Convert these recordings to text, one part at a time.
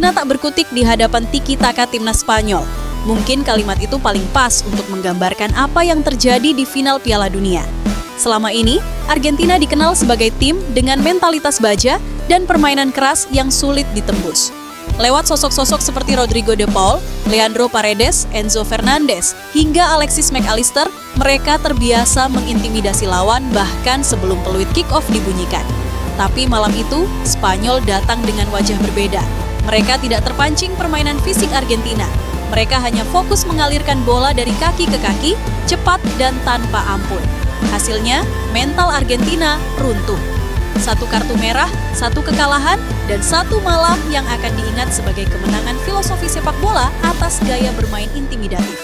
Argentina tak berkutik di hadapan tiki-taka timnas Spanyol. Mungkin kalimat itu paling pas untuk menggambarkan apa yang terjadi di final Piala Dunia. Selama ini, Argentina dikenal sebagai tim dengan mentalitas baja dan permainan keras yang sulit ditembus. Lewat sosok-sosok seperti Rodrigo de Paul, Leandro Paredes, Enzo Fernandez, hingga Alexis Mac Allister, mereka terbiasa mengintimidasi lawan bahkan sebelum peluit kick-off dibunyikan. Tapi malam itu, Spanyol datang dengan wajah berbeda. Mereka tidak terpancing permainan fisik Argentina. Mereka hanya fokus mengalirkan bola dari kaki ke kaki, cepat dan tanpa ampun. Hasilnya, mental Argentina runtuh. 1 kartu merah, 1 kekalahan, dan 1 malah yang akan diingat sebagai kemenangan filosofi sepak bola atas gaya bermain intimidatif.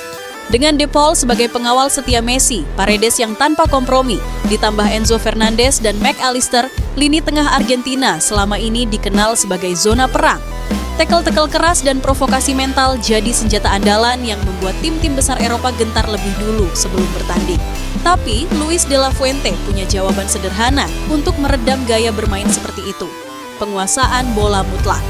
Dengan De Paul sebagai pengawal setia Messi, Paredes yang tanpa kompromi, ditambah Enzo Fernandez dan Mac Allister, lini tengah Argentina selama ini dikenal sebagai zona perang. Tekel-tekel keras dan provokasi mental jadi senjata andalan yang membuat tim-tim besar Eropa gentar lebih dulu sebelum bertanding. Tapi, Luis de la Fuente punya jawaban sederhana untuk meredam gaya bermain seperti itu. Penguasaan bola mutlak.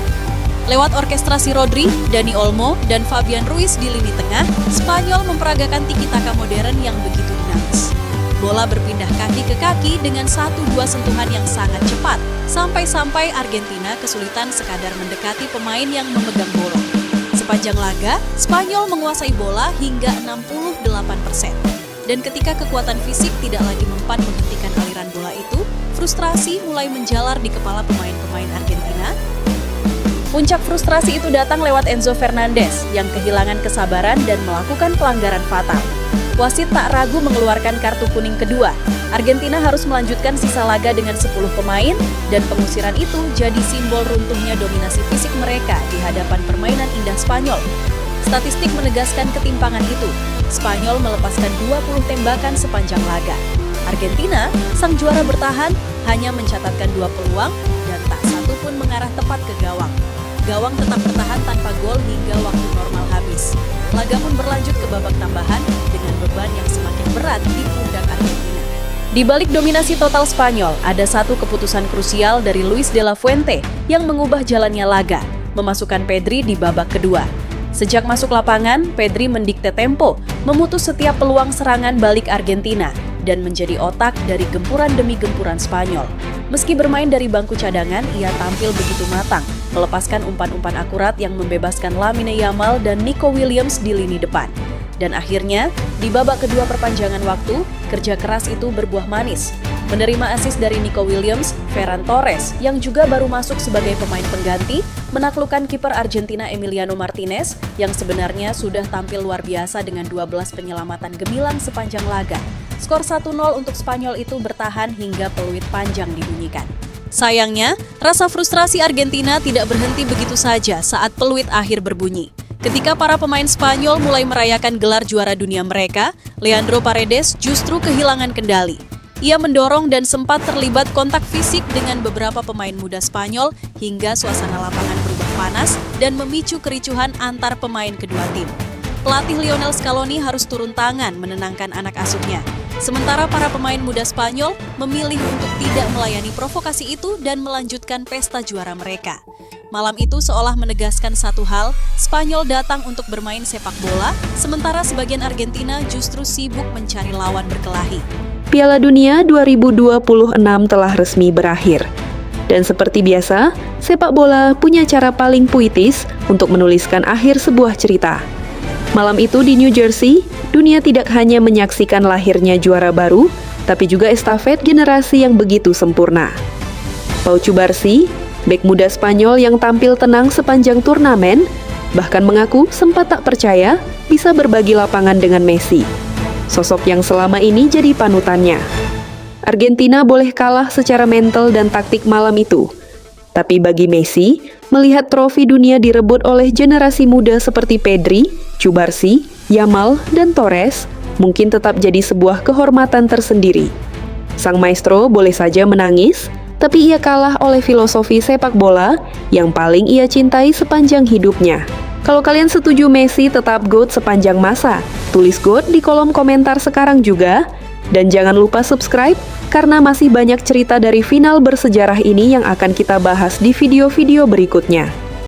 Lewat orkestrasi Rodri, Dani Olmo, dan Fabian Ruiz di lini tengah, Spanyol memperagakan tiki-taka modern yang begitu dinamis. Bola berpindah kaki ke kaki dengan 1-2 sentuhan yang sangat cepat, sampai-sampai Argentina kesulitan sekadar mendekati pemain yang memegang bola. Sepanjang laga, Spanyol menguasai bola hingga 68%. Dan ketika kekuatan fisik tidak lagi mempan menghentikan aliran bola itu, frustrasi mulai menjalar di kepala pemain-pemain Argentina. Puncak frustrasi itu datang lewat Enzo Fernandez yang kehilangan kesabaran dan melakukan pelanggaran fatal. Wasit tak ragu mengeluarkan kartu kuning kedua. Argentina harus melanjutkan sisa laga dengan 10 pemain dan pengusiran itu jadi simbol runtuhnya dominasi fisik mereka di hadapan permainan indah Spanyol. Statistik menegaskan ketimpangan itu. Spanyol melepaskan 20 tembakan sepanjang laga. Argentina, sang juara bertahan, hanya mencatatkan 2 peluang dan tak satu pun mengarah tepat ke gawang. Gawang tetap bertahan tanpa gol hingga waktu normal habis. Laga pun berlanjut ke babak tambahan dengan beban yang semakin berat di pundak Argentina. Di balik dominasi total Spanyol, ada satu keputusan krusial dari Luis de la Fuente yang mengubah jalannya laga, memasukkan Pedri di babak kedua. Sejak masuk lapangan, Pedri mendikte tempo, memutus setiap peluang serangan balik Argentina, dan menjadi otak dari gempuran demi gempuran Spanyol. Meski bermain dari bangku cadangan, ia tampil begitu matang, melepaskan umpan-umpan akurat yang membebaskan Lamine Yamal dan Nico Williams di lini depan. Dan akhirnya, di babak kedua perpanjangan waktu, kerja keras itu berbuah manis. Menerima assist dari Nico Williams, Ferran Torres, yang juga baru masuk sebagai pemain pengganti, menaklukkan kiper Argentina Emiliano Martinez, yang sebenarnya sudah tampil luar biasa dengan 12 penyelamatan gemilang sepanjang laga. Skor 1-0 untuk Spanyol itu bertahan hingga peluit panjang dibunyikan. Sayangnya, rasa frustrasi Argentina tidak berhenti begitu saja saat peluit akhir berbunyi. Ketika para pemain Spanyol mulai merayakan gelar juara dunia mereka, Leandro Paredes justru kehilangan kendali. Ia mendorong dan sempat terlibat kontak fisik dengan beberapa pemain muda Spanyol hingga suasana lapangan berubah panas dan memicu kericuhan antar pemain kedua tim. Pelatih Lionel Scaloni harus turun tangan menenangkan anak asuhnya. Sementara para pemain muda Spanyol memilih untuk tidak melayani provokasi itu dan melanjutkan pesta juara mereka. Malam itu seolah menegaskan satu hal, Spanyol datang untuk bermain sepak bola, sementara sebagian Argentina justru sibuk mencari lawan berkelahi. Piala Dunia 2026 telah resmi berakhir. Dan seperti biasa, sepak bola punya cara paling puitis untuk menuliskan akhir sebuah cerita. Malam itu di New Jersey, dunia tidak hanya menyaksikan lahirnya juara baru, tapi juga estafet generasi yang begitu sempurna. Pau Cubarsí, bek muda Spanyol yang tampil tenang sepanjang turnamen, bahkan mengaku sempat tak percaya bisa berbagi lapangan dengan Messi. Sosok yang selama ini jadi panutannya. Argentina boleh kalah secara mental dan taktik malam itu. Tapi bagi Messi, melihat trofi dunia direbut oleh generasi muda seperti Pedri, Cubarsí, Yamal, dan Torres, mungkin tetap jadi sebuah kehormatan tersendiri. Sang maestro boleh saja menangis, tapi ia kalah oleh filosofi sepak bola yang paling ia cintai sepanjang hidupnya. Kalau kalian setuju Messi tetap GOAT sepanjang masa, tulis GOAT di kolom komentar sekarang juga. Dan jangan lupa subscribe, karena masih banyak cerita dari final bersejarah ini yang akan kita bahas di video-video berikutnya.